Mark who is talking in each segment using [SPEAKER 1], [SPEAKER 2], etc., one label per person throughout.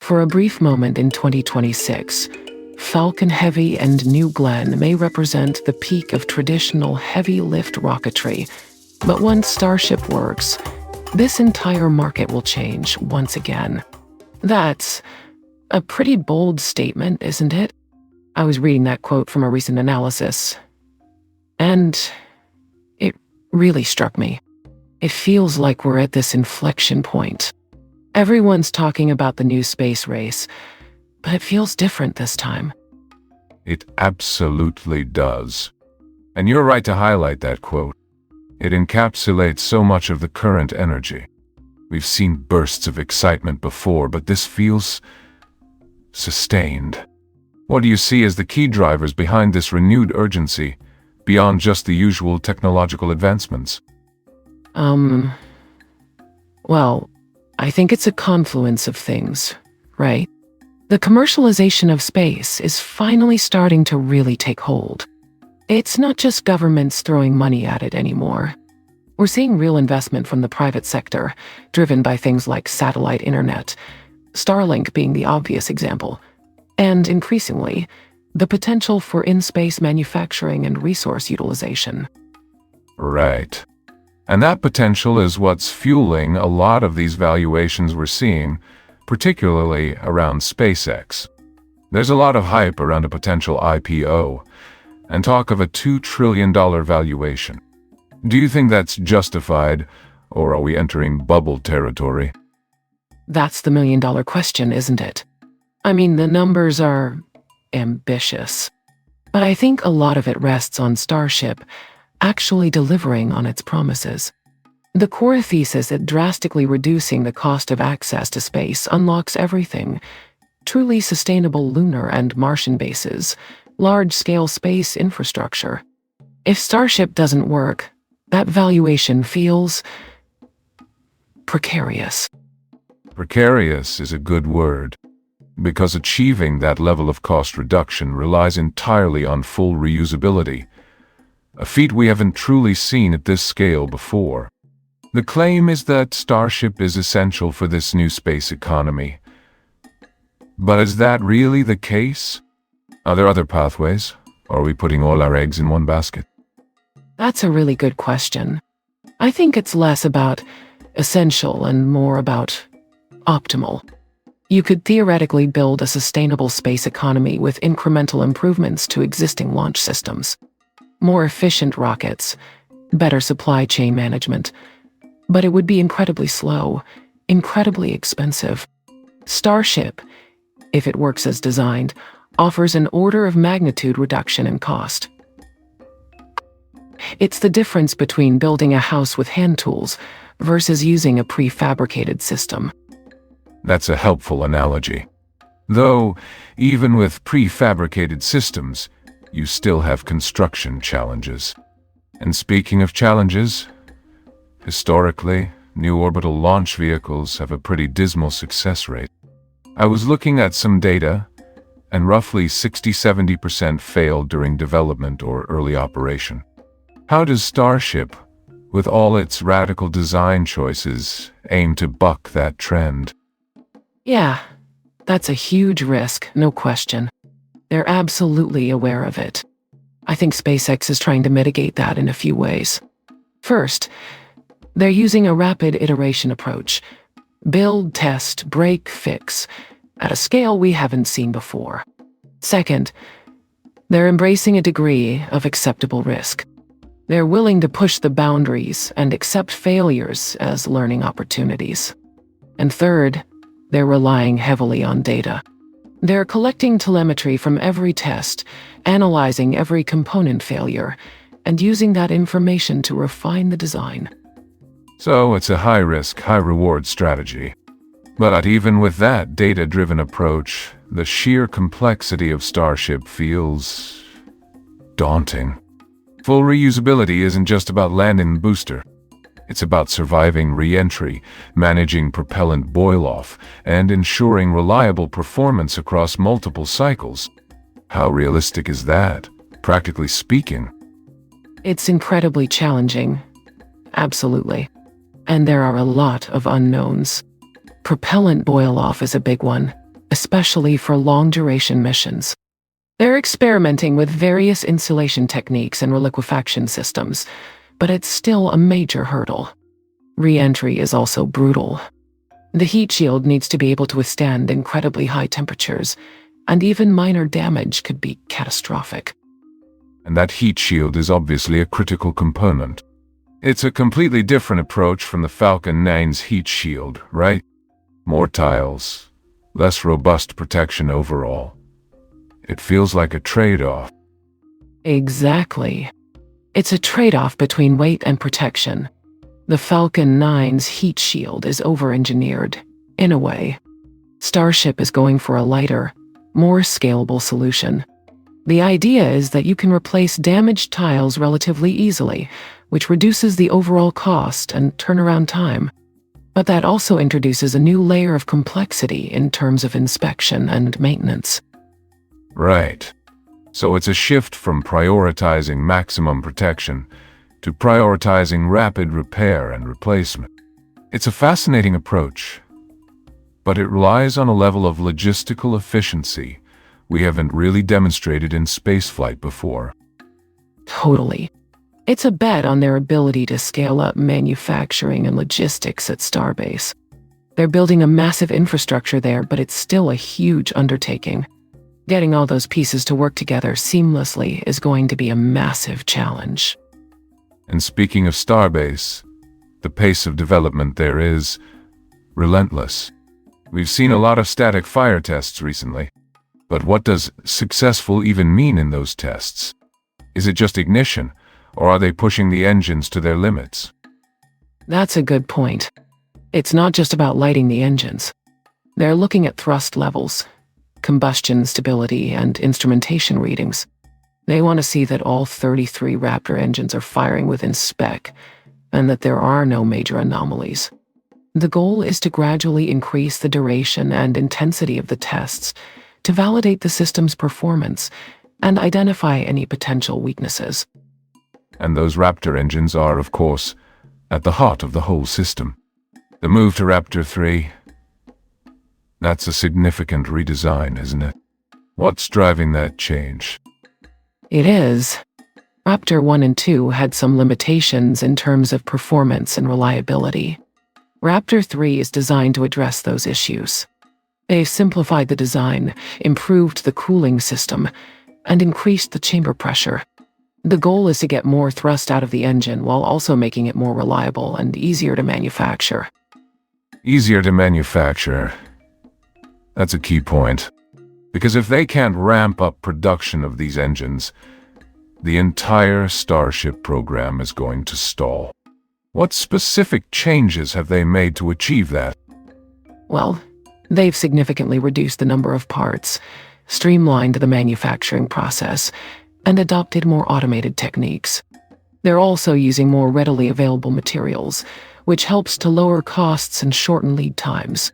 [SPEAKER 1] For a brief moment in 2026, Falcon Heavy and New Glenn may represent the peak of traditional heavy-lift rocketry, but once Starship works, this entire market will change once again. That's a pretty bold statement, isn't it? I was reading that quote from a recent analysis, and it really struck me. It feels like we're at this inflection point. Everyone's talking about the new space race, but it feels different this time.
[SPEAKER 2] It absolutely does. And you're right to highlight that quote. It encapsulates so much of the current energy. We've seen bursts of excitement before, but this feels sustained. What do you see as the key drivers behind this renewed urgency, beyond just the usual technological advancements?
[SPEAKER 1] Well, I think it's a confluence of things, right? The commercialization of space is finally starting to really take hold. It's not just governments throwing money at it anymore. We're seeing real investment from the private sector, driven by things like satellite internet, Starlink being the obvious example, and increasingly, the potential for in-space manufacturing and resource utilization.
[SPEAKER 2] Right. And that potential is what's fueling a lot of these valuations we're seeing, particularly around SpaceX. There's a lot of hype around a potential IPO, and talk of a $2 trillion valuation. Do you think that's justified, or are we entering bubble territory?
[SPEAKER 1] That's the million-dollar question, isn't it? I mean, the numbers are ambitious, but I think a lot of it rests on Starship actually delivering on its promises. The core thesis that drastically reducing the cost of access to space unlocks everything: truly sustainable lunar and Martian bases, large-scale space infrastructure. If Starship doesn't work, that valuation feels precarious.
[SPEAKER 2] Precarious is a good word, because achieving that level of cost reduction relies entirely on full reusability, a feat we haven't truly seen at this scale before. The claim is that Starship is essential for this new space economy. But is that really the case? Are there other pathways, or are we putting all our eggs in one basket?
[SPEAKER 1] That's a really good question. I think it's less about essential and more about optimal. You could theoretically build a sustainable space economy with incremental improvements to existing launch systems, more efficient rockets, better supply chain management, but it would be incredibly slow, incredibly expensive. Starship, if it works as designed, offers an order of magnitude reduction in cost. It's the difference between building a house with hand tools versus using a prefabricated system.
[SPEAKER 2] That's a helpful analogy. Though, even with prefabricated systems, you still have construction challenges. And speaking of challenges, historically, new orbital launch vehicles have a pretty dismal success rate. I was looking at some data, and roughly 60–70% failed during development or early operation. How does Starship, with all its radical design choices, aim to buck that trend?
[SPEAKER 1] Yeah, that's a huge risk, no question. They're absolutely aware of it. I think SpaceX is trying to mitigate that in a few ways. First, they're using a rapid iteration approach. Build, test, break, fix, at a scale we haven't seen before. Second, they're embracing a degree of acceptable risk. They're willing to push the boundaries and accept failures as learning opportunities. And third, they're relying heavily on data. They're collecting telemetry from every test, analyzing every component failure, and using that information to refine the design.
[SPEAKER 2] So it's a high-risk, high-reward strategy. But even with that data-driven approach, the sheer complexity of Starship feels daunting. Full reusability isn't just about landing the booster. It's about surviving re-entry, managing propellant boil-off, and ensuring reliable performance across multiple cycles. How realistic is that, practically speaking?
[SPEAKER 1] It's incredibly challenging. Absolutely. And there are a lot of unknowns. Propellant boil-off is a big one. especially for long-duration missions. They're experimenting with various insulation techniques and reliquefaction systems, but it's still a major hurdle. Re-entry is also brutal. The heat shield needs to be able to withstand incredibly high temperatures, and even minor damage could be catastrophic.
[SPEAKER 2] And that heat shield is obviously a critical component. It's a completely different approach from the Falcon 9's heat shield, right? More tiles, less robust protection overall. It feels like a trade-off.
[SPEAKER 1] Exactly. It's a trade-off between weight and protection. The Falcon 9's heat shield is over-engineered, in a way. Starship is going for a lighter, more scalable solution. The idea is that you can replace damaged tiles relatively easily, which reduces the overall cost and turnaround time. But that also introduces a new layer of complexity in terms of inspection and maintenance.
[SPEAKER 2] Right. So it's a shift from prioritizing maximum protection to prioritizing rapid repair and replacement. It's a fascinating approach, but it relies on a level of logistical efficiency we haven't really demonstrated in spaceflight before.
[SPEAKER 1] Totally. It's a bet on their ability to scale up manufacturing and logistics at Starbase. They're building a massive infrastructure there, but it's still a huge undertaking. Getting all those pieces to work together seamlessly is going to be a massive challenge.
[SPEAKER 2] And speaking of Starbase, the pace of development there is relentless. We've seen a lot of static fire tests recently. But what does successful even mean in those tests? Is it just ignition, or are they pushing the engines to their limits?
[SPEAKER 1] That's a good point. It's not just about lighting the engines. They're looking at thrust levels, combustion stability, and instrumentation readings. They want to see that all 33 Raptor engines are firing within spec, and that there are no major anomalies. The goal is to gradually increase the duration and intensity of the tests to validate the system's performance and identify any potential weaknesses.
[SPEAKER 2] And those Raptor engines are, of course, at the heart of the whole system. The move to Raptor 3, that's a significant redesign, isn't it? What's driving that change?
[SPEAKER 1] It is. Raptor 1 and 2 had some limitations in terms of performance and reliability. Raptor 3 is designed to address those issues. They've simplified the design, improved the cooling system, and increased the chamber pressure. The goal is to get more thrust out of the engine while also making it more reliable and easier to manufacture.
[SPEAKER 2] Easier to manufacture. That's a key point. Because if they can't ramp up production of these engines, the entire Starship program is going to stall. What specific changes have they made to achieve that?
[SPEAKER 1] Well, they've significantly reduced the number of parts, streamlined the manufacturing process, and adopted more automated techniques. They're also using more readily available materials, which helps to lower costs and shorten lead times.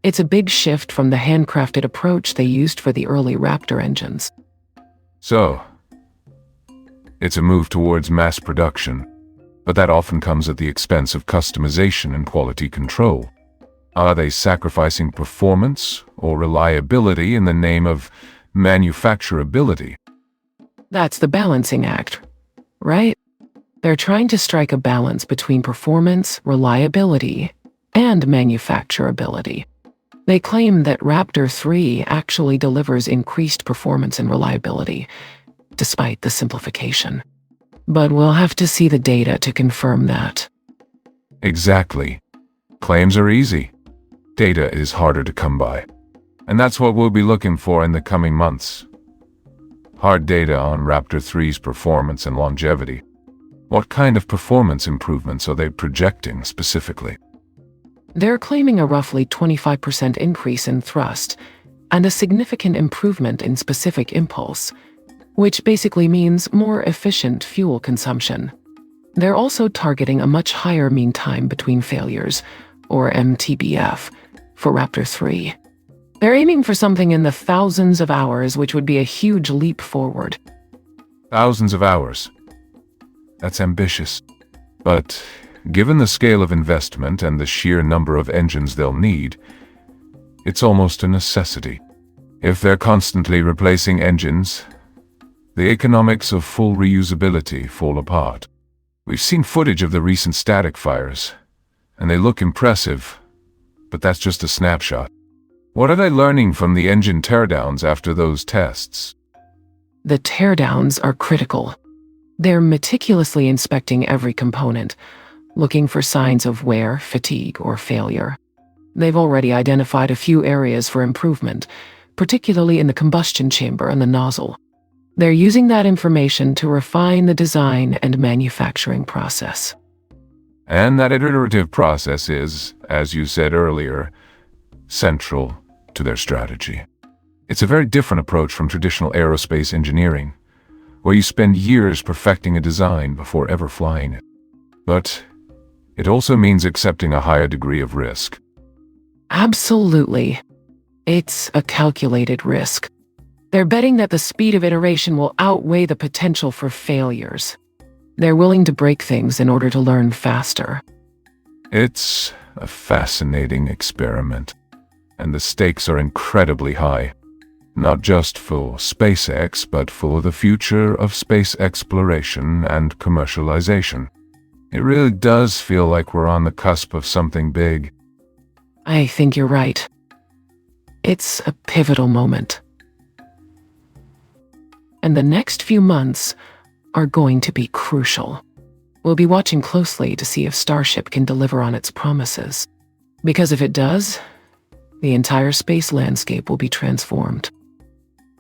[SPEAKER 1] It's a big shift from the handcrafted approach they used for the early Raptor engines.
[SPEAKER 2] So, it's a move towards mass production, but that often comes at the expense of customization and quality control. Are they sacrificing performance or reliability in the name of manufacturability?
[SPEAKER 1] That's the balancing act, right? They're trying to strike a balance between performance, reliability, and manufacturability. They claim that Raptor 3 actually delivers increased performance and reliability, despite the simplification. But we'll have to see the data to confirm that.
[SPEAKER 2] Exactly. Claims are easy. Data is harder to come by. And that's what we'll be looking for in the coming months. Hard data on Raptor 3's performance and longevity. What kind of performance improvements are they projecting specifically?
[SPEAKER 1] They're claiming a roughly 25% increase in thrust and a significant improvement in specific impulse, which basically means more efficient fuel consumption. They're also targeting a much higher mean time between failures, or MTBF, for Raptor 3. They're aiming for something in the thousands of hours, which would be a huge leap forward.
[SPEAKER 2] Thousands of hours. That's ambitious. But given the scale of investment and the sheer number of engines they'll need, It's almost a necessity. If they're constantly replacing engines, the economics of full reusability fall apart. We've seen footage of the recent static fires, and they look impressive, but that's just a snapshot. What are they learning from the engine teardowns after those tests?
[SPEAKER 1] The teardowns are critical. They're meticulously inspecting every component, looking for signs of wear, fatigue, or failure. They've already identified a few areas for improvement, particularly in the combustion chamber and the nozzle. They're using that information to refine the design and manufacturing process.
[SPEAKER 2] And that iterative process is, as you said earlier, central to their strategy. It's a very different approach from traditional aerospace engineering, where you spend years perfecting a design before ever flying it. But it also means accepting a higher degree of risk.
[SPEAKER 1] Absolutely. It's a calculated risk. They're betting that the speed of iteration will outweigh the potential for failures. They're willing to break things in order to learn faster.
[SPEAKER 2] It's a fascinating experiment, and the stakes are incredibly high. Not just for SpaceX, but for the future of space exploration and commercialization. It really does feel like we're on the cusp of something big.
[SPEAKER 1] I think you're right. It's a pivotal moment. And the next few months are going to be crucial. We'll be watching closely to see if Starship can deliver on its promises. Because if it does, the entire space landscape will be transformed.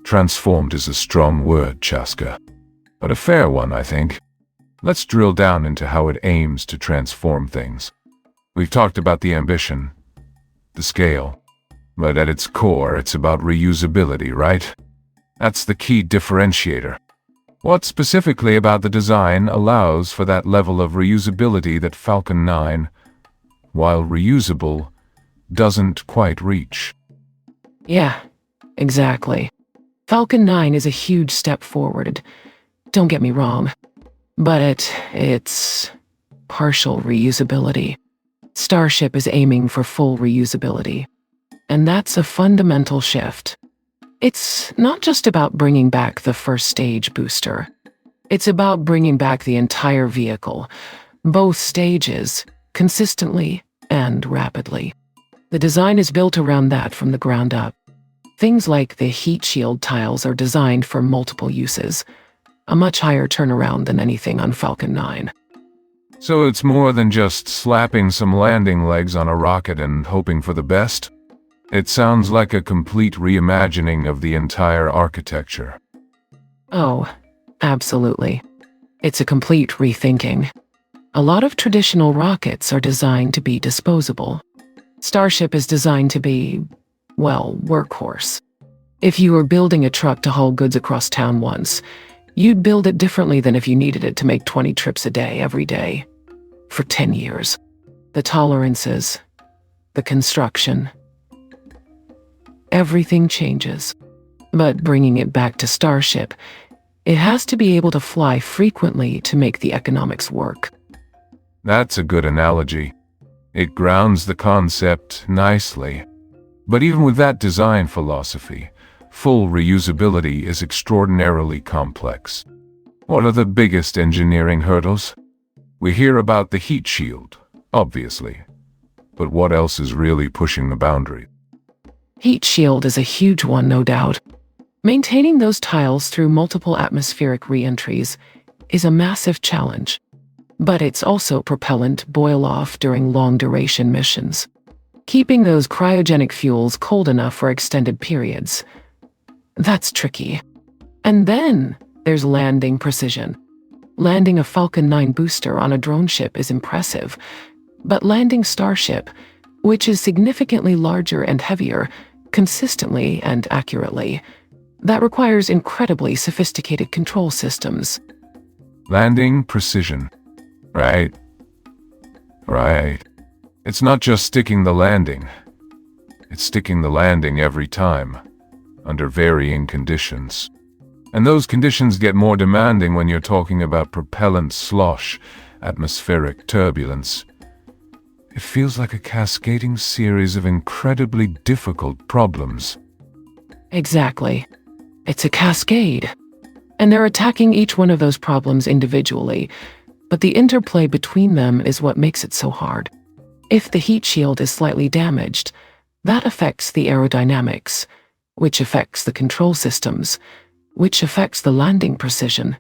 [SPEAKER 2] Transformed is a strong word, Chasca, but a fair one, I think. Let's drill down into how it aims to transform things. We've talked about the ambition, the scale, but at its core, it's about reusability, right? That's the key differentiator. What specifically about the design allows for that level of reusability that Falcon 9, while reusable, doesn't quite reach?
[SPEAKER 1] Yeah, exactly. Falcon 9 is a huge step forward. Don't get me wrong. But it's partial reusability. Starship is aiming for full reusability. And that's a fundamental shift. It's not just about bringing back the first stage booster. It's about bringing back the entire vehicle, both stages, consistently and rapidly. The design is built around that from the ground up. Things like the heat shield tiles are designed for multiple uses, a much higher turnaround than anything on Falcon 9.
[SPEAKER 2] So it's more than just slapping some landing legs on a rocket and hoping for the best? It sounds like a complete reimagining of the entire architecture.
[SPEAKER 1] Oh, absolutely. It's a complete rethinking. A lot of traditional rockets are designed to be disposable. Starship is designed to be, well, workhorse. If you were building a truck to haul goods across town once, you'd build it differently than if you needed it to make 20 trips a day, every day, for 10 years. The tolerances, the construction, everything changes. But bringing it back to Starship, it has to be able to fly frequently to make the economics work.
[SPEAKER 2] That's a good analogy. It grounds the concept nicely. But even with that design philosophy, full reusability is extraordinarily complex. What are the biggest engineering hurdles? We hear about the heat shield, obviously. But what else is really pushing the boundary?
[SPEAKER 1] Heat shield is a huge one, no doubt. Maintaining those tiles through multiple atmospheric re-entries is a massive challenge. But it's also propellant boil-off during long-duration missions. Keeping those cryogenic fuels cold enough for extended periods, that's tricky. And then there's landing precision. Landing a Falcon 9 booster on a drone ship is impressive, but landing Starship, which is significantly larger and heavier, consistently and accurately, that requires incredibly sophisticated control systems.
[SPEAKER 2] Landing precision. Right. It's not just sticking the landing. It's sticking the landing every time, under varying conditions. And those conditions get more demanding when you're talking about propellant slosh, atmospheric turbulence. It feels like a cascading series of incredibly difficult problems.
[SPEAKER 1] Exactly. It's a cascade. And they're attacking each one of those problems individually, but the interplay between them is what makes it so hard. If the heat shield is slightly damaged, that affects the aerodynamics, which affects the control systems, which affects the landing precision.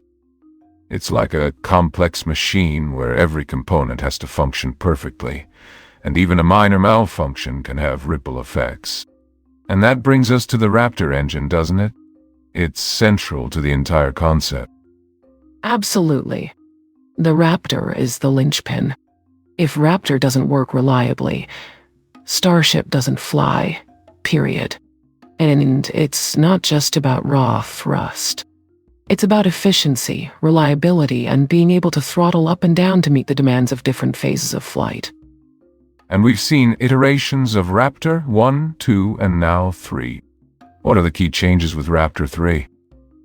[SPEAKER 2] It's like a complex machine where every component has to function perfectly, and even a minor malfunction can have ripple effects. And that brings us to the Raptor engine, doesn't it? It's central to the entire concept.
[SPEAKER 1] Absolutely. The Raptor is the linchpin. If Raptor doesn't work reliably, Starship doesn't fly, period. And it's not just about raw thrust. It's about efficiency, reliability, and being able to throttle up and down to meet the demands of different phases of flight.
[SPEAKER 2] And we've seen iterations of Raptor 1, 2, and now 3. What are the key changes with Raptor 3?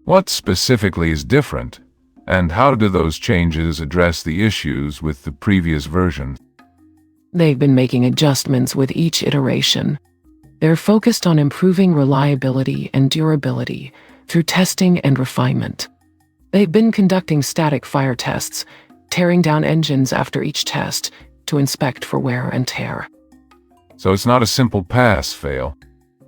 [SPEAKER 2] What specifically is different? And how do those changes address the issues with the previous version?
[SPEAKER 1] They've been making adjustments with each iteration. They're focused on improving reliability and durability through testing and refinement. They've been conducting static fire tests, tearing down engines after each test to inspect for wear and tear.
[SPEAKER 2] So it's not a simple pass-fail.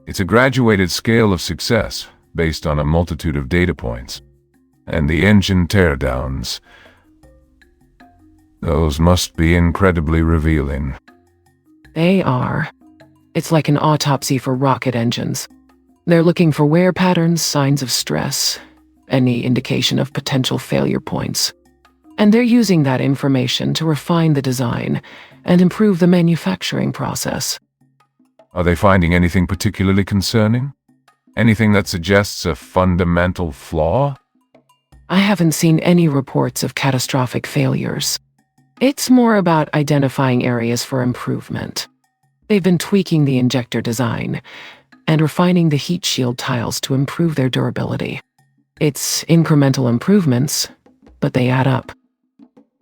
[SPEAKER 2] It's a graduated scale of success based on a multitude of data points. And the engine teardowns, those must be incredibly revealing.
[SPEAKER 1] They are. It's like an autopsy for rocket engines. They're looking for wear patterns, signs of stress, any indication of potential failure points. And they're using that information to refine the design and improve the manufacturing process.
[SPEAKER 2] Are they finding anything particularly concerning? Anything that suggests a fundamental flaw?
[SPEAKER 1] I haven't seen any reports of catastrophic failures. It's more about identifying areas for improvement. They've been tweaking the injector design and refining the heat shield tiles to improve their durability. It's incremental improvements, but they add up.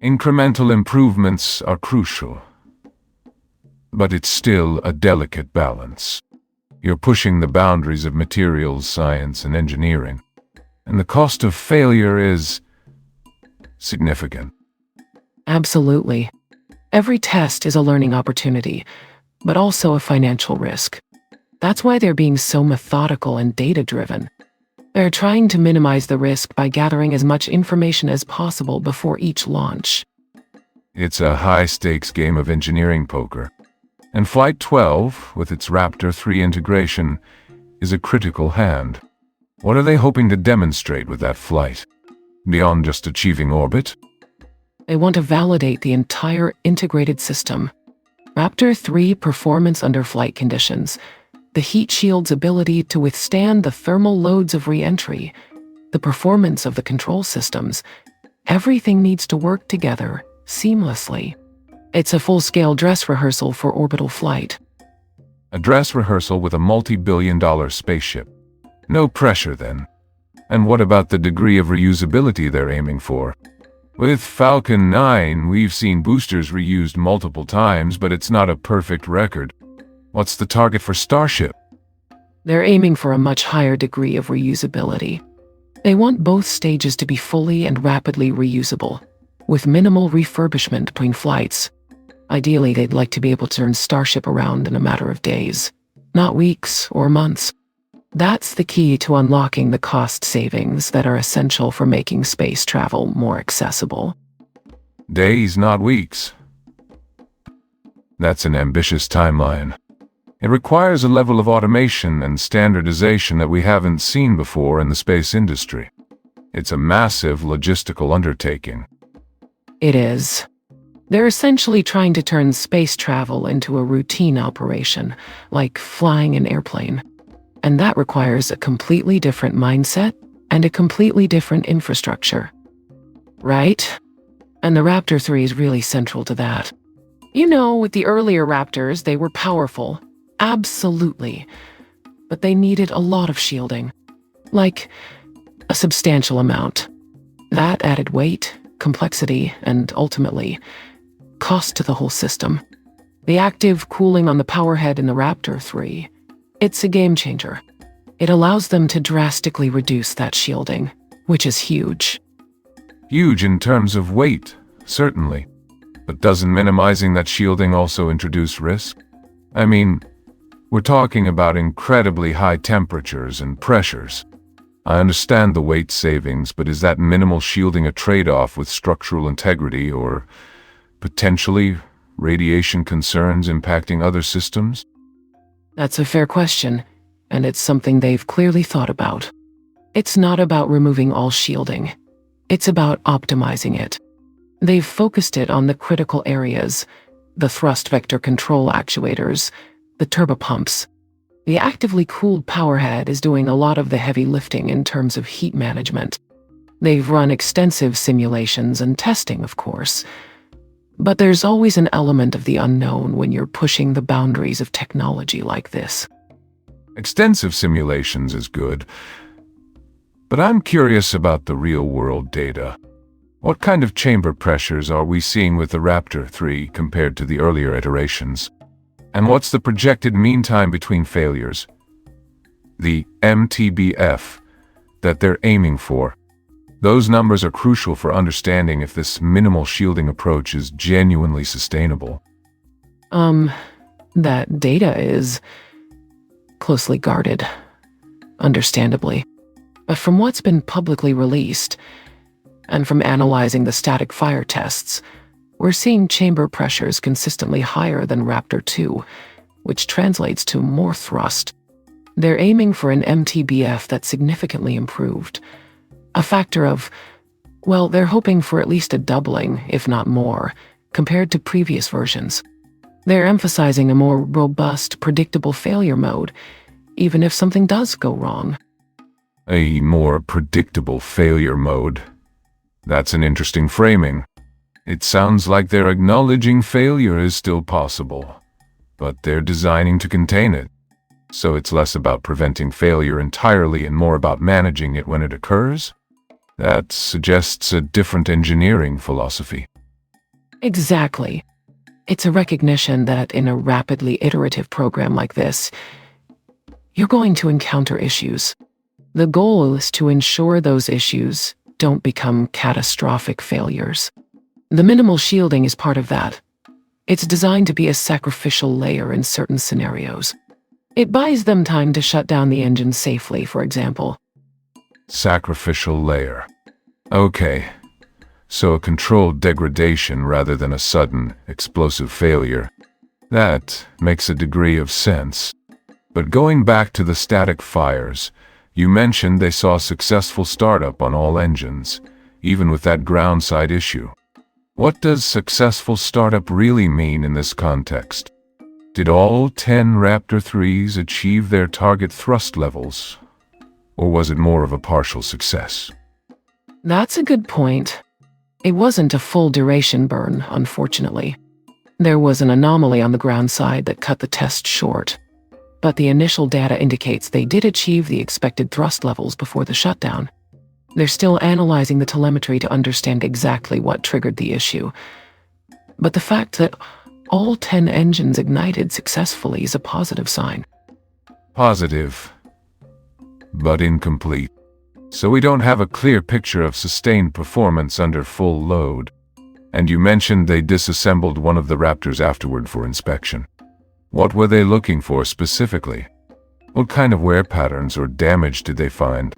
[SPEAKER 2] Incremental improvements are crucial. But it's still a delicate balance. You're pushing the boundaries of materials science and engineering, and the cost of failure is significant.
[SPEAKER 1] Absolutely. Every test is a learning opportunity, but also a financial risk. That's why they're being so methodical and data-driven. They're trying to minimize the risk by gathering as much information as possible before each launch.
[SPEAKER 2] It's a high-stakes game of engineering poker. And Flight 12, with its Raptor 3 integration, is a critical hand. What are they hoping to demonstrate with that flight? Beyond just achieving orbit?
[SPEAKER 1] They want to validate the entire integrated system. Raptor 3 performance under flight conditions, the heat shield's ability to withstand the thermal loads of re-entry, the performance of the control systems, everything needs to work together seamlessly. It's a full-scale dress rehearsal for orbital flight.
[SPEAKER 2] A dress rehearsal with a multi-billion-dollar spaceship. No pressure, then. And what about the degree of reusability they're aiming for? With Falcon 9, we've seen boosters reused multiple times, but it's not a perfect record. What's the target for Starship?
[SPEAKER 1] They're aiming for a much higher degree of reusability. They want both stages to be fully and rapidly reusable, with minimal refurbishment between flights. Ideally, they'd like to be able to turn Starship around in a matter of days, not weeks or months. That's the key to unlocking the cost savings that are essential for making space travel more accessible.
[SPEAKER 2] Days, not weeks. That's an ambitious timeline. It requires a level of automation and standardization that we haven't seen before in the space industry. It's a massive logistical undertaking.
[SPEAKER 1] It is. They're essentially trying to turn space travel into a routine operation, like flying an airplane. And that requires a completely different mindset and a completely different infrastructure. Right? And the Raptor 3 is really central to that. You know, with the earlier Raptors, they were powerful. Absolutely. But they needed a lot of shielding. Like, a substantial amount. That added weight, complexity, and ultimately, cost to the whole system. The active cooling on the powerhead in the Raptor 3, it's a game changer. It allows them to drastically reduce that shielding, which is huge.
[SPEAKER 2] Huge in terms of weight, certainly. But doesn't minimizing that shielding also introduce risk? I mean, we're talking about incredibly high temperatures and pressures. I understand the weight savings, but is that minimal shielding a trade-off with structural integrity or potentially radiation concerns impacting other systems?
[SPEAKER 1] That's a fair question, and it's something they've clearly thought about. It's not about removing all shielding. It's about optimizing it. They've focused it on the critical areas, the thrust vector control actuators, the turbopumps. The actively cooled powerhead is doing a lot of the heavy lifting in terms of heat management. They've run extensive simulations and testing, of course. But there's always an element of the unknown when you're pushing the boundaries of technology like this.
[SPEAKER 2] Extensive simulations is good, but I'm curious about the real-world data. What kind of chamber pressures are we seeing with the Raptor 3 compared to the earlier iterations? And what's the projected mean time between failures? The MTBF that they're aiming for. Those numbers are crucial for understanding if this minimal shielding approach is genuinely sustainable.
[SPEAKER 1] That data is closely guarded, understandably. But from what's been publicly released, and from analyzing the static fire tests, we're seeing chamber pressures consistently higher than Raptor 2, which translates to more thrust. They're aiming for an MTBF that's significantly improved. A factor of, well, they're hoping for at least a doubling, if not more, compared to previous versions. They're emphasizing a more robust, predictable failure mode, even if something does go wrong.
[SPEAKER 2] A more predictable failure mode. That's an interesting framing. It sounds like they're acknowledging failure is still possible, but they're designing to contain it. So it's less about preventing failure entirely and more about managing it when it occurs? That suggests a different engineering philosophy.
[SPEAKER 1] Exactly. It's a recognition that in a rapidly iterative program like this, you're going to encounter issues. The goal is to ensure those issues don't become catastrophic failures. The minimal shielding is part of that. It's designed to be a sacrificial layer in certain scenarios. It buys them time to shut down the engine safely, for example.
[SPEAKER 2] Sacrificial layer. Okay. So a controlled degradation rather than a sudden, explosive failure. That makes a degree of sense. But going back to the static fires, you mentioned they saw successful startup on all engines, even with that ground-side issue. What does successful startup really mean in this context? Did all 10 Raptor 3s achieve their target thrust levels? Or was it more of a partial success?
[SPEAKER 1] That's a good point. It wasn't a full duration burn, unfortunately. There was an anomaly on the ground side that cut the test short. But the initial data indicates they did achieve the expected thrust levels before the shutdown. They're still analyzing the telemetry to understand exactly what triggered the issue. But the fact that all 10 engines ignited successfully is a positive sign.
[SPEAKER 2] Positive, but incomplete. So we don't have a clear picture of sustained performance under full load. And you mentioned they disassembled one of the Raptors afterward for inspection. What were they looking for specifically? What kind of wear patterns or damage did they find?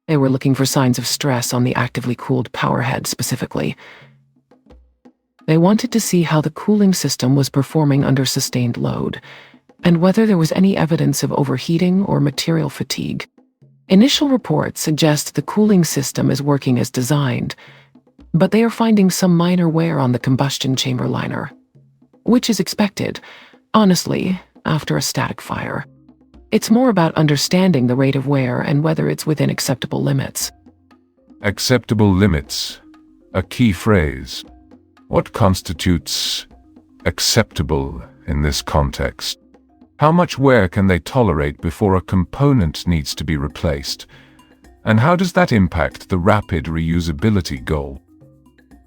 [SPEAKER 1] They were looking for signs of stress on the actively cooled powerhead specifically. They wanted to see how the cooling system was performing under sustained load, and whether there was any evidence of overheating or material fatigue. Initial reports suggest the cooling system is working as designed, but they are finding some minor wear on the combustion chamber liner, which is expected, honestly, after a static fire. It's more about understanding the rate of wear and whether it's within acceptable limits.
[SPEAKER 2] Acceptable limits, a key phrase. What constitutes acceptable in this context? How much wear can they tolerate before a component needs to be replaced? And how does that impact the rapid reusability goal?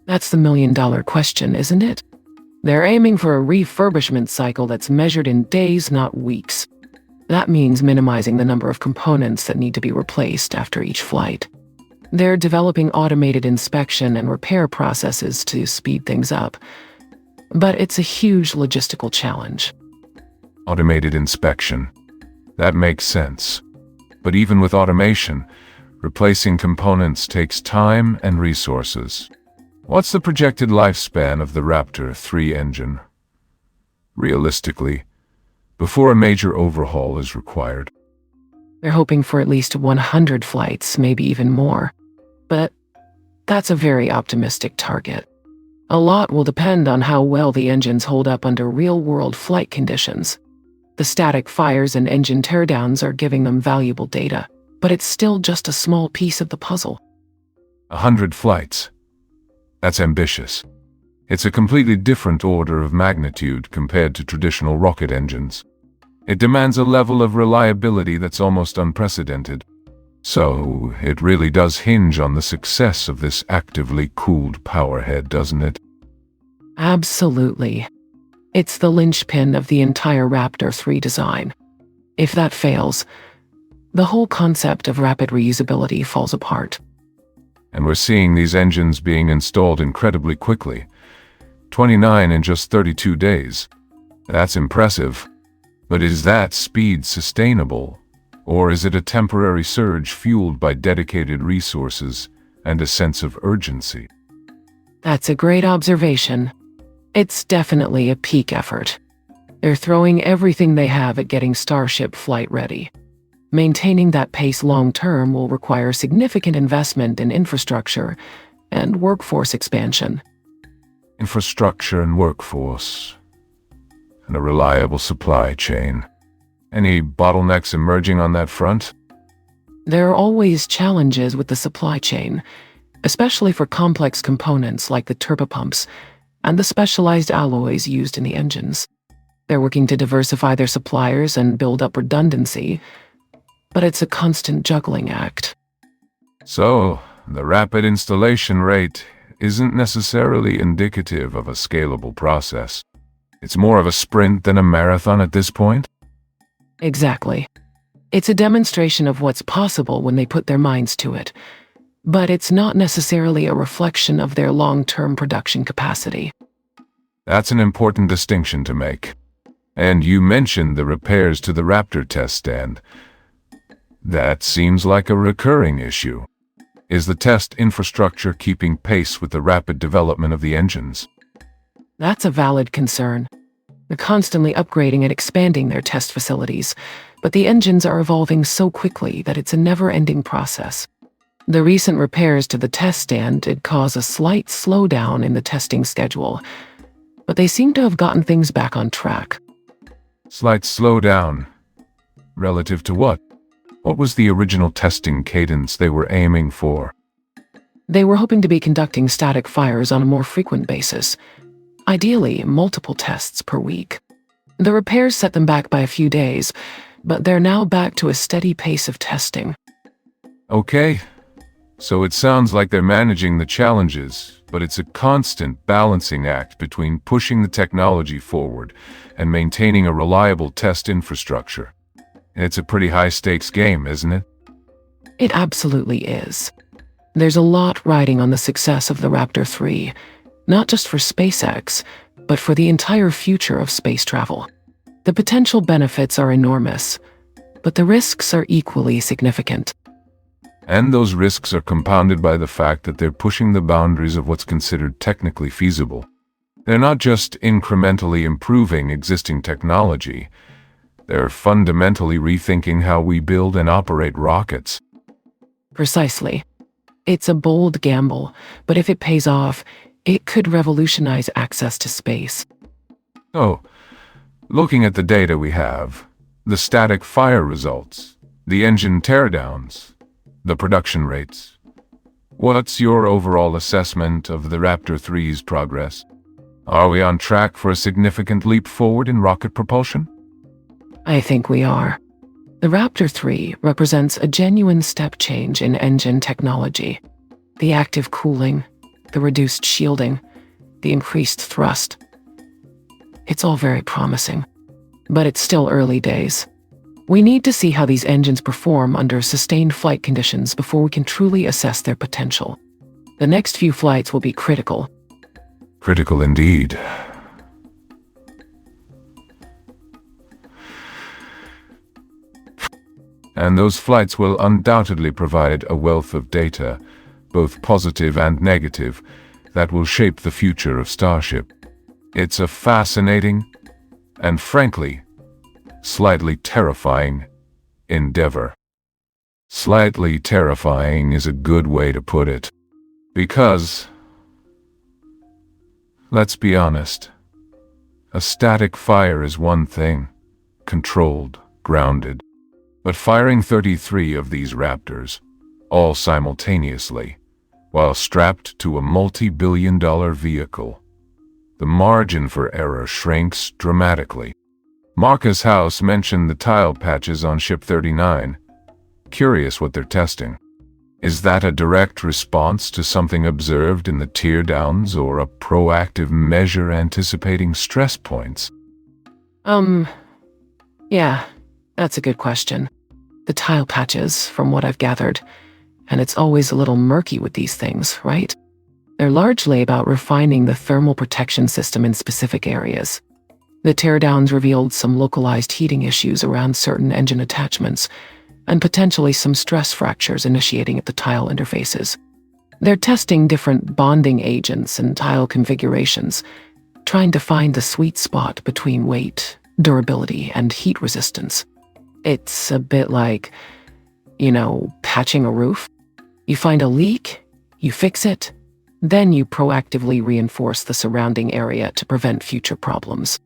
[SPEAKER 1] That's the million-dollar question, isn't it? They're aiming for a refurbishment cycle that's measured in days, not weeks. That means minimizing the number of components that need to be replaced after each flight. They're developing automated inspection and repair processes to speed things up. But it's a huge logistical challenge.
[SPEAKER 2] Automated inspection. That makes sense. But even with automation, replacing components takes time and resources. What's the projected lifespan of the Raptor 3 engine? Realistically, before a major overhaul is required.
[SPEAKER 1] They're hoping for at least 100 flights, maybe even more. But that's a very optimistic target. A lot will depend on how well the engines hold up under real-world flight conditions. The static fires and engine teardowns are giving them valuable data, but it's still just a small piece of the puzzle.
[SPEAKER 2] 100 flights. That's ambitious. It's a completely different order of magnitude compared to traditional rocket engines. It demands a level of reliability that's almost unprecedented. So, it really does hinge on the success of this actively cooled powerhead, doesn't it?
[SPEAKER 1] Absolutely. It's the linchpin of the entire Raptor 3 design. If that fails, the whole concept of rapid reusability falls apart.
[SPEAKER 2] And we're seeing these engines being installed incredibly quickly. 29 in just 32 days. That's impressive. But is that speed sustainable? Or is it a temporary surge fueled by dedicated resources and a sense of urgency?
[SPEAKER 1] That's a great observation. It's definitely a peak effort. They're throwing everything they have at getting Starship flight ready. Maintaining that pace long-term will require significant investment in infrastructure and workforce expansion.
[SPEAKER 2] Infrastructure and workforce. And a reliable supply chain. Any bottlenecks emerging on that front?
[SPEAKER 1] There are always challenges with the supply chain, especially for complex components like the turbopumps and the specialized alloys used in the engines. They're working to diversify their suppliers and build up redundancy, but it's a constant juggling act.
[SPEAKER 2] So, the rapid installation rate isn't necessarily indicative of a scalable process. It's more of a sprint than a marathon at this point?
[SPEAKER 1] Exactly. It's a demonstration of what's possible when they put their minds to it, but it's not necessarily a reflection of their long-term production capacity.
[SPEAKER 2] That's an important distinction to make. And you mentioned the repairs to the Raptor test stand. That seems like a recurring issue. Is the test infrastructure keeping pace with the rapid development of the engines?
[SPEAKER 1] That's a valid concern. They're constantly upgrading and expanding their test facilities, but the engines are evolving so quickly that it's a never-ending process. The recent repairs to the test stand did cause a slight slowdown in the testing schedule, but they seem to have gotten things back on track.
[SPEAKER 2] Slight slowdown. Relative to what? What was the original testing cadence they were aiming for?
[SPEAKER 1] They were hoping to be conducting static fires on a more frequent basis, ideally multiple tests per week. The repairs set them back by a few days, but they're now back to a steady pace of testing.
[SPEAKER 2] Okay, so it sounds like they're managing the challenges, but it's a constant balancing act between pushing the technology forward and maintaining a reliable test infrastructure. And it's a pretty high-stakes game, isn't it?
[SPEAKER 1] It absolutely is. There's a lot riding on the success of the Raptor 3, not just for SpaceX, but for the entire future of space travel. The potential benefits are enormous, but the risks are equally significant.
[SPEAKER 2] And those risks are compounded by the fact that they're pushing the boundaries of what's considered technically feasible. They're not just incrementally improving existing technology, they're fundamentally rethinking how we build and operate rockets.
[SPEAKER 1] Precisely. It's a bold gamble, but if it pays off, it could revolutionize access to space.
[SPEAKER 2] Oh, looking at the data we have, the static fire results, the engine teardowns, the production rates. What's your overall assessment of the Raptor 3's progress? Are we on track for a significant leap forward in rocket propulsion?
[SPEAKER 1] I think we are. The Raptor 3 represents a genuine step change in engine technology. The active cooling, the reduced shielding, the increased thrust. It's all very promising. But it's still early days. We need to see how these engines perform under sustained flight conditions before we can truly assess their potential. The next few flights will be critical.
[SPEAKER 2] Critical indeed. And those flights will undoubtedly provide a wealth of data, both positive and negative, that will shape the future of Starship. It's a fascinating, and frankly, slightly terrifying endeavor. Slightly terrifying is a good way to put it. Because, let's be honest, a static fire is one thing, controlled, grounded. But firing 33 of these Raptors, all simultaneously, while strapped to a multi-billion-dollar vehicle, the margin for error shrinks dramatically. Marcus House mentioned the tile patches on Ship 39. Curious what they're testing. Is that a direct response to something observed in the Teardowns or a proactive measure anticipating stress points?
[SPEAKER 1] Yeah, that's a good question. The tile patches, from what I've gathered, and it's always a little murky with these things, right? They're largely about refining the thermal protection system in specific areas. The Teardowns revealed some localized heating issues around certain engine attachments, and potentially some stress fractures initiating at the tile interfaces. They're testing different bonding agents and tile configurations, trying to find the sweet spot between weight, durability, and heat resistance. It's a bit like, patching a roof. You find a leak, you fix it, then you proactively reinforce the surrounding area to prevent future problems.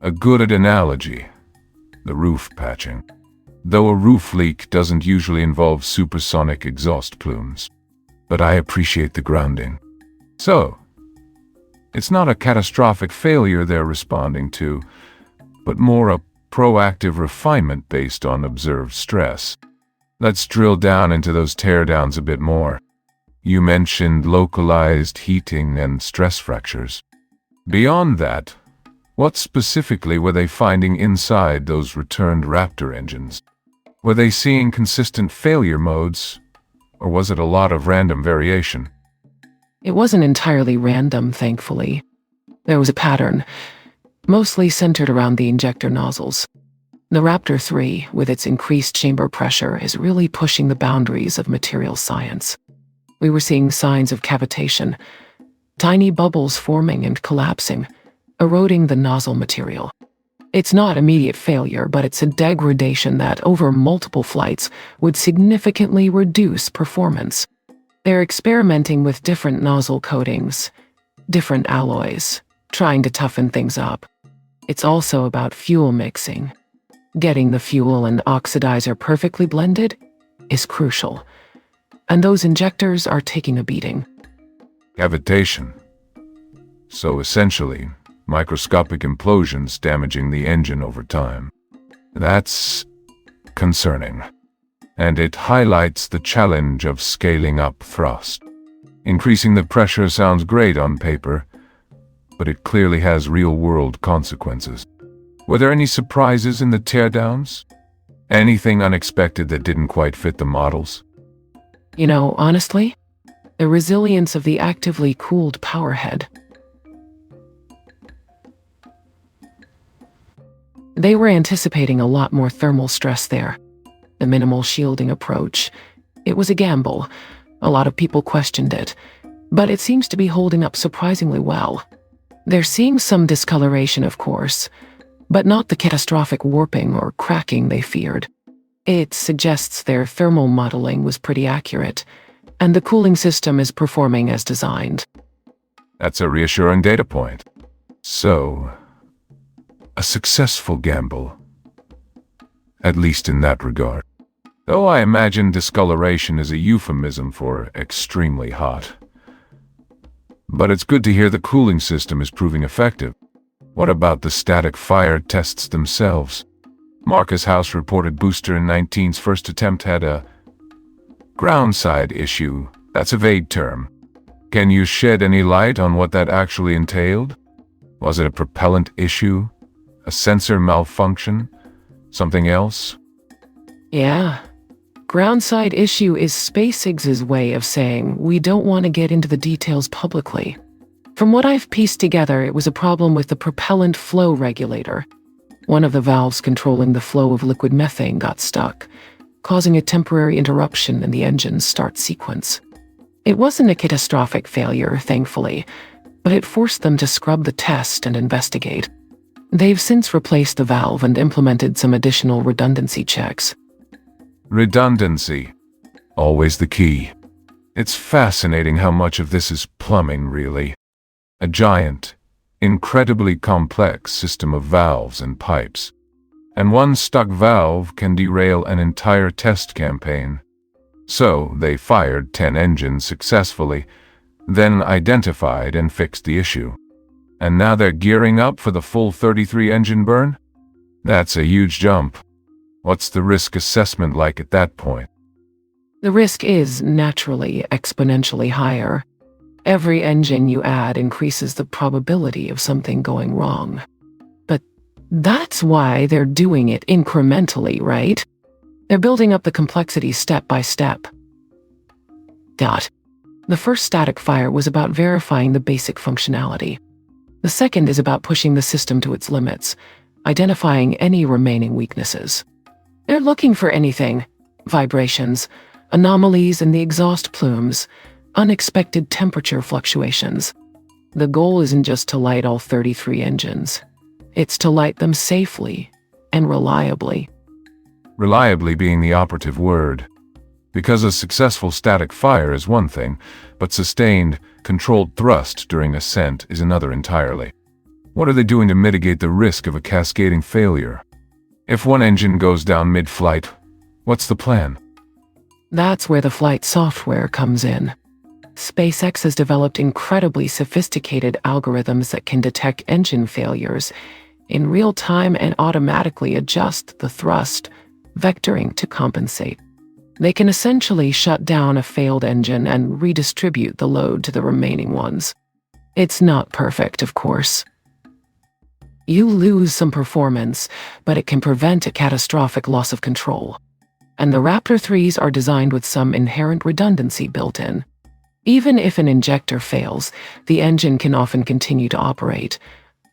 [SPEAKER 2] A good analogy. The roof patching. Though a roof leak doesn't usually involve supersonic exhaust plumes. But I appreciate the grounding. So, it's not a catastrophic failure they're responding to, but more a proactive refinement based on observed stress. Let's drill down into those teardowns a bit more. You mentioned localized heating and stress fractures. Beyond that, what specifically were they finding inside those returned Raptor engines? Were they seeing consistent failure modes, or was it a lot of random variation?
[SPEAKER 1] It wasn't entirely random, thankfully. There was a pattern, mostly centered around the injector nozzles. The Raptor 3, with its increased chamber pressure, is really pushing the boundaries of material science. We were seeing signs of cavitation, tiny bubbles forming and collapsing, eroding the nozzle material. It's not immediate failure, but it's a degradation that, over multiple flights, would significantly reduce performance. They're experimenting with different nozzle coatings, different alloys, trying to toughen things up. It's also about fuel mixing. Getting the fuel and oxidizer perfectly blended is crucial, and those injectors are taking a beating.
[SPEAKER 2] Cavitation. So essentially, microscopic implosions damaging the engine over time. That's concerning. And it highlights the challenge of scaling up thrust. Increasing the pressure sounds great on paper, but it clearly has real-world consequences. Were there any surprises in the teardowns? Anything unexpected that didn't quite fit the models?
[SPEAKER 1] Honestly, the resilience of the actively cooled powerhead. They were anticipating a lot more thermal stress there. The minimal shielding approach. It was a gamble. A lot of people questioned it, but it seems to be holding up surprisingly well. They're seeing some discoloration, of course, but not the catastrophic warping or cracking they feared. It suggests their thermal modeling was pretty accurate, and the cooling system is performing as designed.
[SPEAKER 2] That's a reassuring data point. So, a successful gamble. At least in that regard. Though I imagine discoloration is a euphemism for extremely hot. But it's good to hear the cooling system is proving effective. What about the static fire tests themselves? Marcus House reported Booster in 19's first attempt had a ground-side issue. That's a vague term. Can you shed any light on what that actually entailed? Was it a propellant issue? A sensor malfunction? Something else?
[SPEAKER 1] Yeah. Groundside issue is SpaceX's way of saying we don't want to get into the details publicly. From what I've pieced together, it was a problem with the propellant flow regulator. One of the valves controlling the flow of liquid methane got stuck, causing a temporary interruption in the engine's start sequence. It wasn't a catastrophic failure, thankfully, but it forced them to scrub the test and investigate. They've since replaced the valve and implemented some additional redundancy checks.
[SPEAKER 2] Redundancy. Always the key. It's fascinating how much of this is plumbing, really. A giant, incredibly complex system of valves and pipes. And one stuck valve can derail an entire test campaign. So, they fired 10 engines successfully, then identified and fixed the issue. And now they're gearing up for the full 33 engine burn? That's a huge jump. What's the risk assessment like at that point?
[SPEAKER 1] The risk is, naturally, exponentially higher. Every engine you add increases the probability of something going wrong. But that's why they're doing it incrementally, right? They're building up the complexity step by step. The first static fire was about verifying the basic functionality. The second is about pushing the system to its limits, identifying any remaining weaknesses. They're looking for anything: vibrations, anomalies in the exhaust plumes, unexpected temperature fluctuations. The goal isn't just to light all 33 engines. It's to light them safely and reliably.
[SPEAKER 2] Reliably being the operative word. Because a successful static fire is one thing, but sustained, controlled thrust during ascent is another entirely. What are they doing to mitigate the risk of a cascading failure? If one engine goes down mid-flight, what's the plan?
[SPEAKER 1] That's where the flight software comes in. SpaceX has developed incredibly sophisticated algorithms that can detect engine failures in real time and automatically adjust the thrust vectoring to compensate. They can essentially shut down a failed engine and redistribute the load to the remaining ones. It's not perfect, of course. You lose some performance, but it can prevent a catastrophic loss of control. And the Raptor 3s are designed with some inherent redundancy built in. Even if an injector fails, the engine can often continue to operate,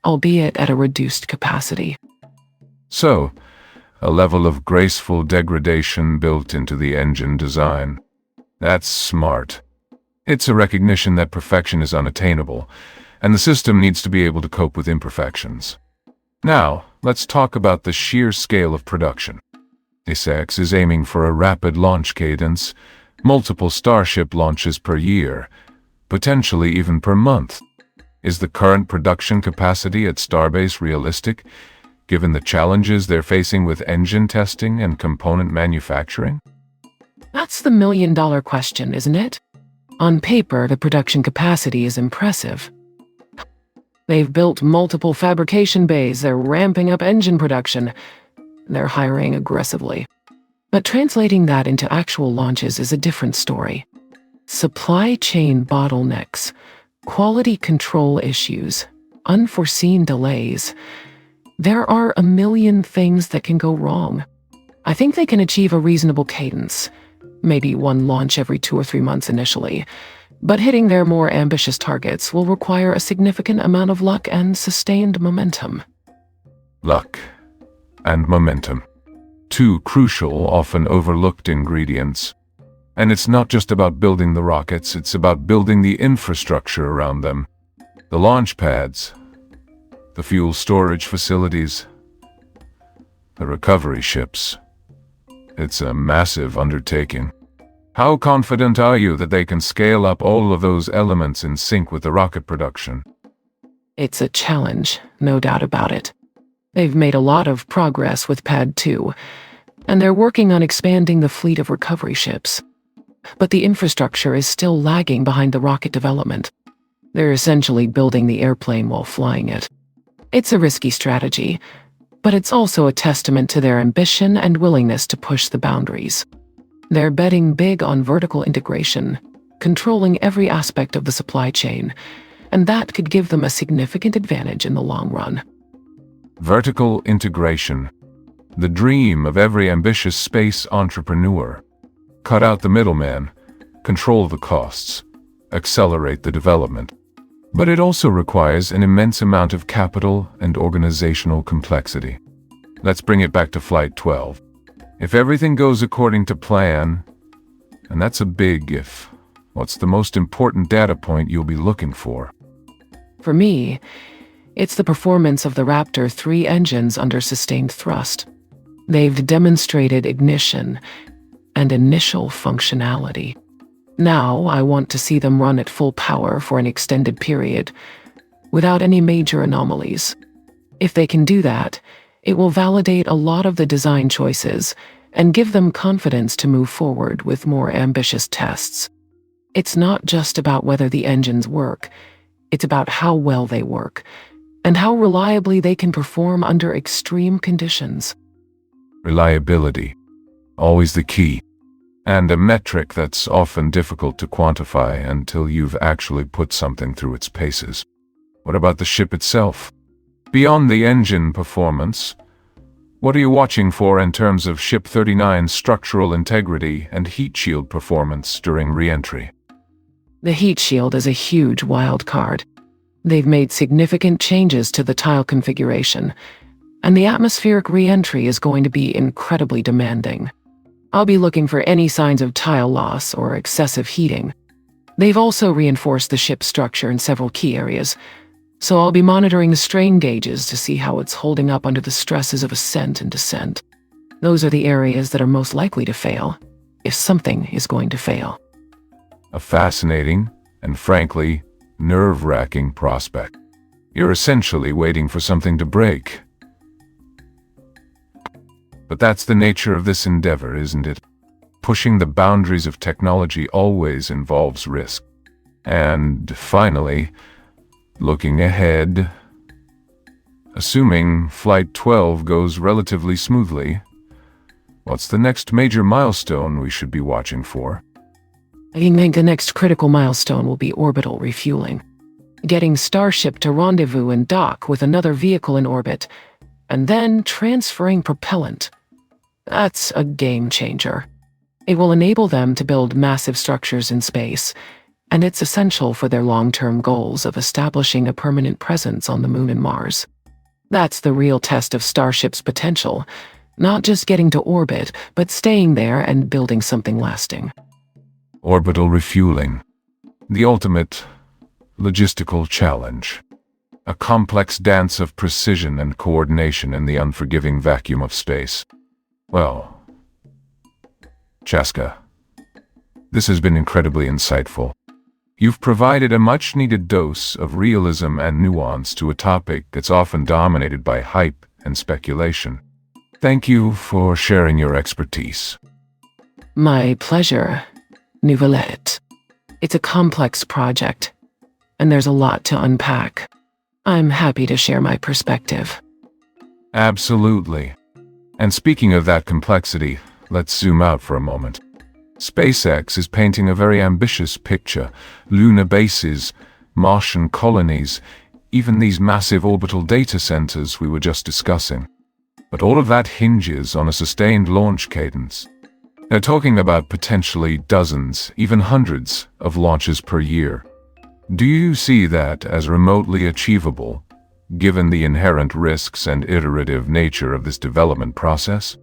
[SPEAKER 1] albeit at a reduced capacity.
[SPEAKER 2] So, a level of graceful degradation built into the engine design. That's smart. It's a recognition that perfection is unattainable, and the system needs to be able to cope with imperfections. Now, let's talk about the sheer scale of production. SpaceX is aiming for a rapid launch cadence, multiple Starship launches per year, potentially even per month. Is the current production capacity at Starbase realistic, given the challenges they're facing with engine testing and component manufacturing?
[SPEAKER 1] That's the million-dollar question, isn't it? On paper, the production capacity is impressive. They've built multiple fabrication bays, they're ramping up engine production, they're hiring aggressively. But translating that into actual launches is a different story. Supply chain bottlenecks, quality control issues, unforeseen delays. There are a million things that can go wrong. I think they can achieve a reasonable cadence, maybe one launch every 2 or 3 months initially, but hitting their more ambitious targets will require a significant amount of luck and sustained momentum.
[SPEAKER 2] Luck and momentum. Two crucial, often overlooked ingredients. And it's not just about building the rockets, it's about building the infrastructure around them. The launch pads, the fuel storage facilities, the recovery ships. It's a massive undertaking. How confident are you that they can scale up all of those elements in sync with the rocket production?
[SPEAKER 1] It's a challenge, no doubt about it. They've made a lot of progress with Pad 2, and they're working on expanding the fleet of recovery ships. But the infrastructure is still lagging behind the rocket development. They're essentially building the airplane while flying it. It's a risky strategy, but it's also a testament to their ambition and willingness to push the boundaries. They're betting big on vertical integration, controlling every aspect of the supply chain, and that could give them a significant advantage in the long run.
[SPEAKER 2] Vertical integration. The dream of every ambitious space entrepreneur. Cut out the middleman, control the costs, accelerate the development. But it also requires an immense amount of capital and organizational complexity. Let's bring it back to Flight 12. If everything goes according to plan, and that's a big if, what's the most important data point you'll be looking for?
[SPEAKER 1] For me, it's the performance of the Raptor 3 engines under sustained thrust. They've demonstrated ignition and initial functionality. Now I want to see them run at full power for an extended period, without any major anomalies. If they can do that, it will validate a lot of the design choices and give them confidence to move forward with more ambitious tests. It's not just about whether the engines work, it's about how well they work, and how reliably they can perform under extreme conditions.
[SPEAKER 2] Reliability. Always the key. And a metric that's often difficult to quantify until you've actually put something through its paces. What about the ship itself? Beyond the engine performance, what are you watching for in terms of Ship 39's structural integrity and heat shield performance during re-entry?
[SPEAKER 1] The heat shield is a huge wild card. They've made significant changes to the tile configuration, and the atmospheric re-entry is going to be incredibly demanding. I'll be looking for any signs of tile loss or excessive heating. They've also reinforced the ship's structure in several key areas, so I'll be monitoring the strain gauges to see how it's holding up under the stresses of ascent and descent. Those are the areas that are most likely to fail, if something is going to fail.
[SPEAKER 2] A fascinating and, frankly, nerve-wracking prospect. You're essentially waiting for something to break. But that's the nature of this endeavor, isn't it? Pushing the boundaries of technology always involves risk. And finally, looking ahead. Assuming Flight 12 goes relatively smoothly, what's the next major milestone we should be watching for?
[SPEAKER 1] I think the next critical milestone will be orbital refueling. Getting Starship to rendezvous and dock with another vehicle in orbit, and then transferring propellant. That's a game changer. It will enable them to build massive structures in space, and it's essential for their long-term goals of establishing a permanent presence on the Moon and Mars. That's the real test of Starship's potential, not just getting to orbit, but staying there and building something lasting.
[SPEAKER 2] Orbital refueling. The ultimate logistical challenge. A complex dance of precision and coordination in the unforgiving vacuum of space. Well, Chasca, this has been incredibly insightful. You've provided a much-needed dose of realism and nuance to a topic that's often dominated by hype and speculation. Thank you for sharing your expertise.
[SPEAKER 1] My pleasure, Neuvillette. It's a complex project, and there's a lot to unpack. I'm happy to share my perspective.
[SPEAKER 2] Absolutely. And speaking of that complexity, let's zoom out for a moment. SpaceX is painting a very ambitious picture. Lunar bases, Martian colonies, even these massive orbital data centers we were just discussing. But all of that hinges on a sustained launch cadence. They're talking about potentially dozens, even hundreds, of launches per year. Do you see that as remotely achievable, given the inherent risks and iterative nature of this development process?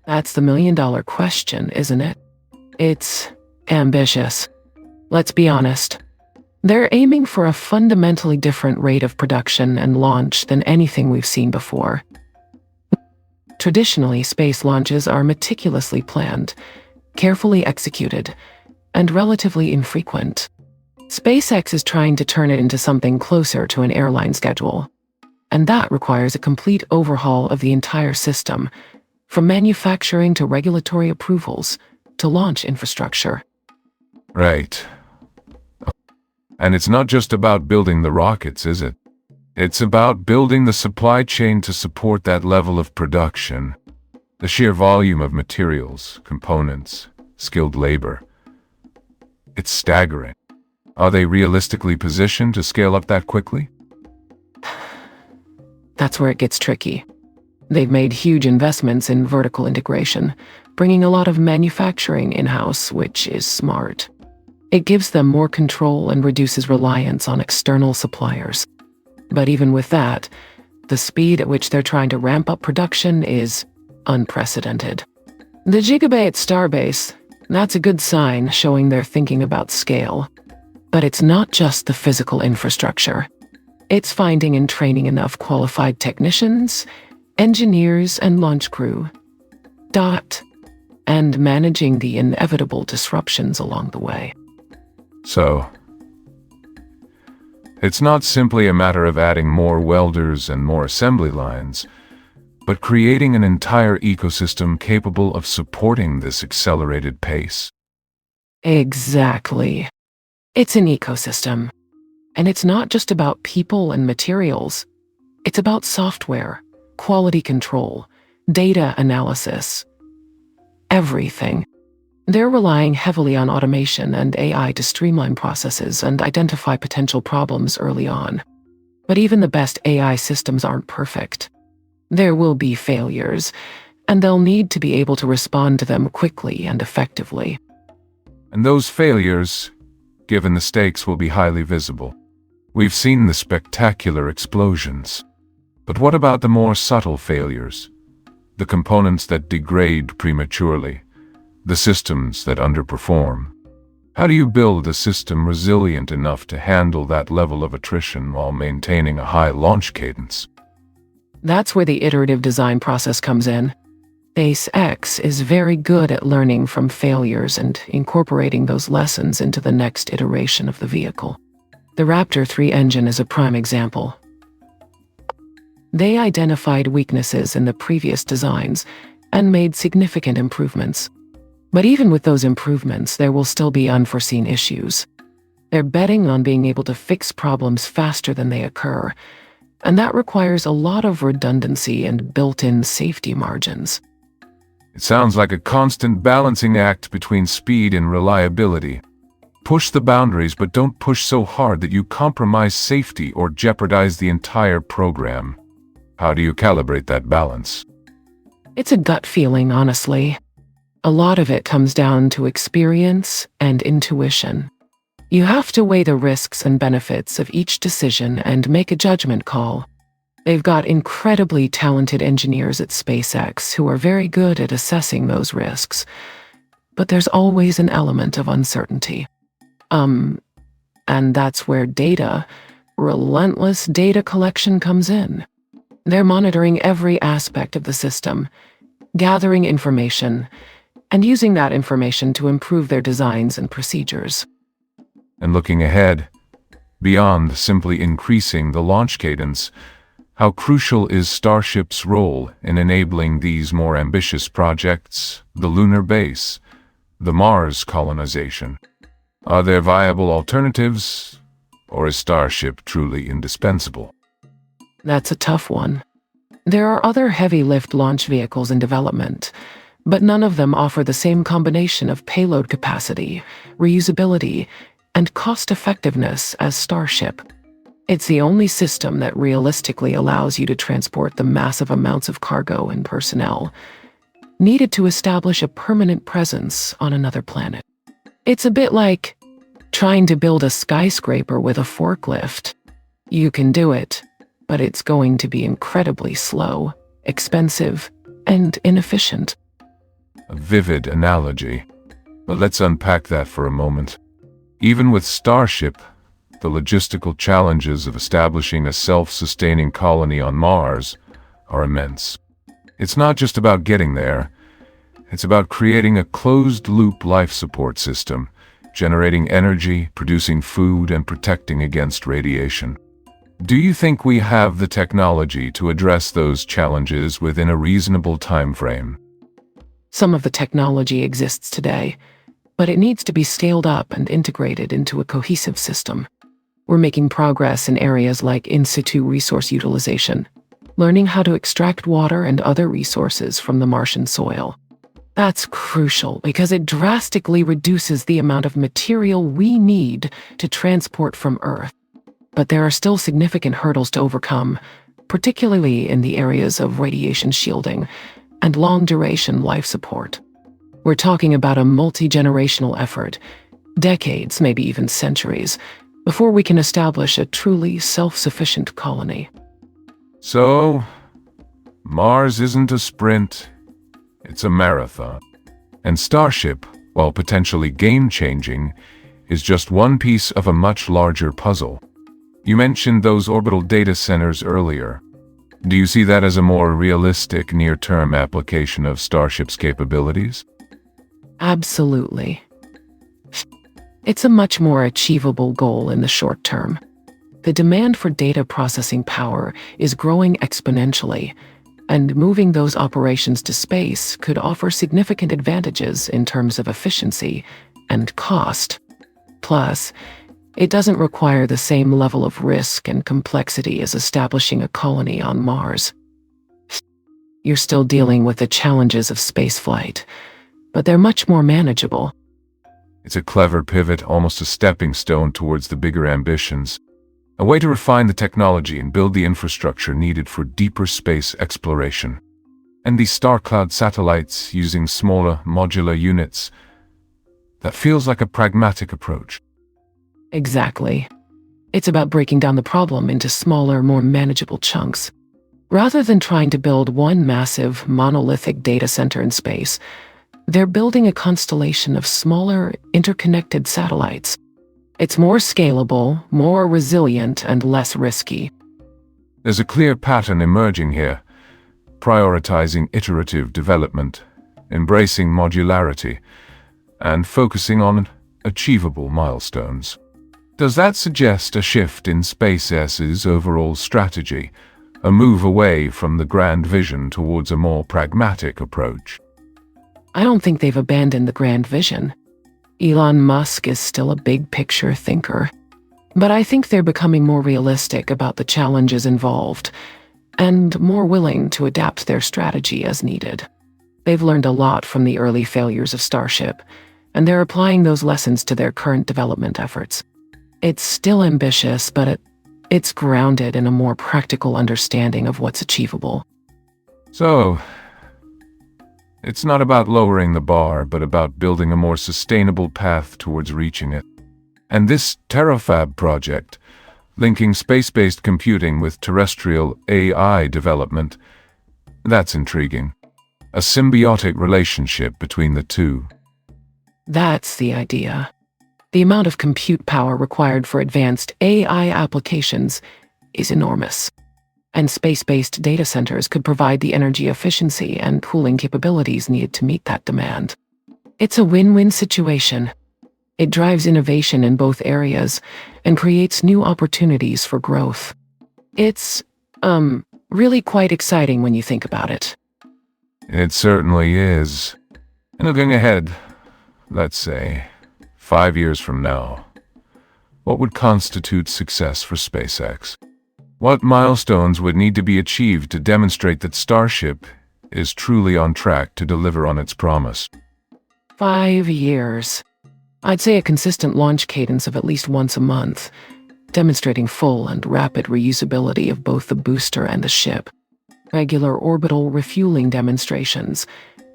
[SPEAKER 1] That's the million-dollar question, isn't it? It's ambitious. Let's be honest. They're aiming for a fundamentally different rate of production and launch than anything we've seen before. Traditionally, space launches are meticulously planned, carefully executed, and relatively infrequent. SpaceX is trying to turn it into something closer to an airline schedule, and that requires a complete overhaul of the entire system, from manufacturing to regulatory approvals to launch infrastructure.
[SPEAKER 2] Right. And it's not just about building the rockets, is it? It's about building the supply chain to support that level of production. The sheer volume of materials, components, skilled labor. It's staggering. Are they realistically positioned to scale up that quickly?
[SPEAKER 1] That's where it gets tricky. They've made huge investments in vertical integration, bringing a lot of manufacturing in-house, which is smart. It gives them more control and reduces reliance on external suppliers. But even with that, the speed at which they're trying to ramp up production is unprecedented. The gigabay at Starbase, that's a good sign showing they're thinking about scale. But it's not just the physical infrastructure. It's finding and training enough qualified technicians, engineers, and launch crew. And managing the inevitable disruptions along the way.
[SPEAKER 2] So, it's not simply a matter of adding more welders and more assembly lines, but creating an entire ecosystem capable of supporting this accelerated pace.
[SPEAKER 1] Exactly. It's an ecosystem. And it's not just about people and materials. It's about software, quality control, data analysis. Everything. They're relying heavily on automation and AI to streamline processes and identify potential problems early on. But even the best AI systems aren't perfect. There will be failures, and they'll need to be able to respond to them quickly and effectively.
[SPEAKER 2] And those failures, given the stakes, will be highly visible. We've seen the spectacular explosions. But what about the more subtle failures? The components that degrade prematurely, the systems that underperform. How do you build a system resilient enough to handle that level of attrition while maintaining a high launch cadence?
[SPEAKER 1] That's where the iterative design process comes in. SpaceX is very good at learning from failures and incorporating those lessons into the next iteration of the vehicle. The Raptor 3 engine is a prime example. They identified weaknesses in the previous designs and made significant improvements. But even with those improvements, there will still be unforeseen issues. They're betting on being able to fix problems faster than they occur, and that requires a lot of redundancy and built-in safety margins.
[SPEAKER 2] It sounds like a constant balancing act between speed and reliability. Push the boundaries, but don't push so hard that you compromise safety or jeopardize the entire program. How do you calibrate that balance?
[SPEAKER 1] It's a gut feeling, honestly. A lot of it comes down to experience and intuition. You have to weigh the risks and benefits of each decision and make a judgment call. They've got incredibly talented engineers at SpaceX who are very good at assessing those risks. But there's always an element of uncertainty. And that's where relentless data collection comes in. They're monitoring every aspect of the system, gathering information, and using that information to improve their designs and procedures.
[SPEAKER 2] And looking ahead, beyond simply increasing the launch cadence, how crucial is Starship's role in enabling these more ambitious projects, the lunar base, the Mars colonization? Are there viable alternatives, or is Starship truly indispensable?
[SPEAKER 1] That's a tough one. There are other heavy-lift launch vehicles in development, but none of them offer the same combination of payload capacity, reusability, and cost-effectiveness as Starship. It's the only system that realistically allows you to transport the massive amounts of cargo and personnel needed to establish a permanent presence on another planet. It's a bit like trying to build a skyscraper with a forklift. You can do it, but it's going to be incredibly slow, expensive, and inefficient.
[SPEAKER 2] A vivid analogy, but let's unpack that for a moment. Even with Starship, the logistical challenges of establishing a self-sustaining colony on Mars are immense. It's not just about getting there, it's about creating a closed-loop life support system, generating energy, producing food, and protecting against radiation. Do you think we have the technology to address those challenges within a reasonable time frame?
[SPEAKER 1] Some of the technology exists today, but it needs to be scaled up and integrated into a cohesive system. We're making progress in areas like in-situ resource utilization, learning how to extract water and other resources from the Martian soil. That's crucial because it drastically reduces the amount of material we need to transport from Earth. But there are still significant hurdles to overcome, particularly in the areas of radiation shielding and long-duration life support. We're talking about a multi-generational effort, decades, maybe even centuries, before we can establish a truly self-sufficient colony.
[SPEAKER 2] So, Mars isn't a sprint, it's a marathon. And Starship, while potentially game-changing, is just one piece of a much larger puzzle. You mentioned those orbital data centers earlier. Do you see that as a more realistic near-term application of Starship's capabilities?
[SPEAKER 1] Absolutely. It's a much more achievable goal in the short term. The demand for data processing power is growing exponentially, and moving those operations to space could offer significant advantages in terms of efficiency and cost. Plus, it doesn't require the same level of risk and complexity as establishing a colony on Mars. You're still dealing with the challenges of spaceflight, but they're much more manageable.
[SPEAKER 2] It's a clever pivot, almost a stepping stone towards the bigger ambitions. A way to refine the technology and build the infrastructure needed for deeper space exploration. And these star cloud satellites using smaller modular units. That feels like a pragmatic approach.
[SPEAKER 1] Exactly. It's about breaking down the problem into smaller, more manageable chunks. Rather than trying to build one massive, monolithic data center in space, they're building a constellation of smaller, interconnected satellites. It's more scalable, more resilient, and less risky.
[SPEAKER 2] There's a clear pattern emerging here, prioritizing iterative development, embracing modularity, and focusing on achievable milestones. Does that suggest a shift in SpaceX's overall strategy, a move away from the grand vision towards a more pragmatic approach?
[SPEAKER 1] I don't think they've abandoned the grand vision. Elon Musk is still a big-picture thinker. But I think they're becoming more realistic about the challenges involved, and more willing to adapt their strategy as needed. They've learned a lot from the early failures of Starship, and they're applying those lessons to their current development efforts. It's still ambitious, but it's grounded in a more practical understanding of what's achievable.
[SPEAKER 2] So, it's not about lowering the bar, but about building a more sustainable path towards reaching it. And this Terafab project, linking space-based computing with terrestrial AI development, that's intriguing. A symbiotic relationship between the two.
[SPEAKER 1] That's the idea. The amount of compute power required for advanced AI applications is enormous. And space-based data centers could provide the energy efficiency and cooling capabilities needed to meet that demand. It's a win-win situation. It drives innovation in both areas and creates new opportunities for growth. It's, really quite exciting when you think about it.
[SPEAKER 2] It certainly is. And looking ahead, let's say, 5 years from now, what would constitute success for SpaceX? What milestones would need to be achieved to demonstrate that Starship is truly on track to deliver on its promise?
[SPEAKER 1] 5 years. I'd say a consistent launch cadence of at least once a month, demonstrating full and rapid reusability of both the booster and the ship, regular orbital refueling demonstrations,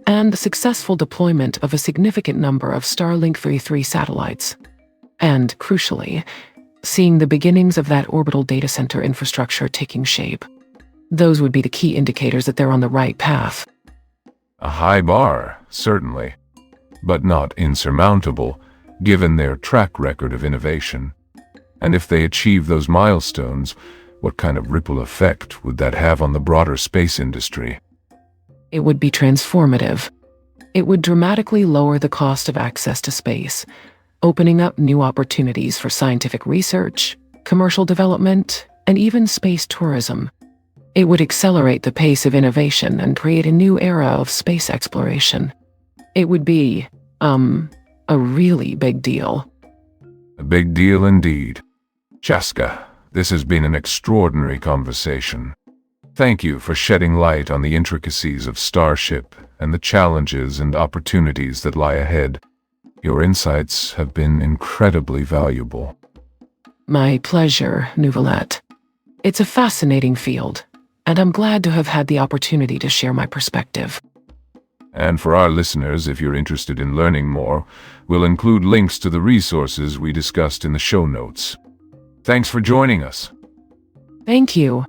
[SPEAKER 1] and the successful deployment of a significant number of Starlink 33 satellites. And, crucially, seeing the beginnings of that orbital data center infrastructure taking shape. Those would be the key indicators that they're on the right path.
[SPEAKER 2] A high bar, certainly, but not insurmountable, given their track record of innovation. And if they achieve those milestones, what kind of ripple effect would that have on the broader space industry?
[SPEAKER 1] It would be transformative. It would dramatically lower the cost of access to space, opening up new opportunities for scientific research, commercial development, and even space tourism. It would accelerate the pace of innovation and create a new era of space exploration. It would be, a really big deal.
[SPEAKER 2] A big deal indeed. Chasca, this has been an extraordinary conversation. Thank you for shedding light on the intricacies of Starship and the challenges and opportunities that lie ahead. Your insights have been incredibly valuable.
[SPEAKER 1] My pleasure, Neuvillette. It's a fascinating field, and I'm glad to have had the opportunity to share my perspective.
[SPEAKER 2] And for our listeners, if you're interested in learning more, we'll include links to the resources we discussed in the show notes. Thanks for joining us.
[SPEAKER 1] Thank you.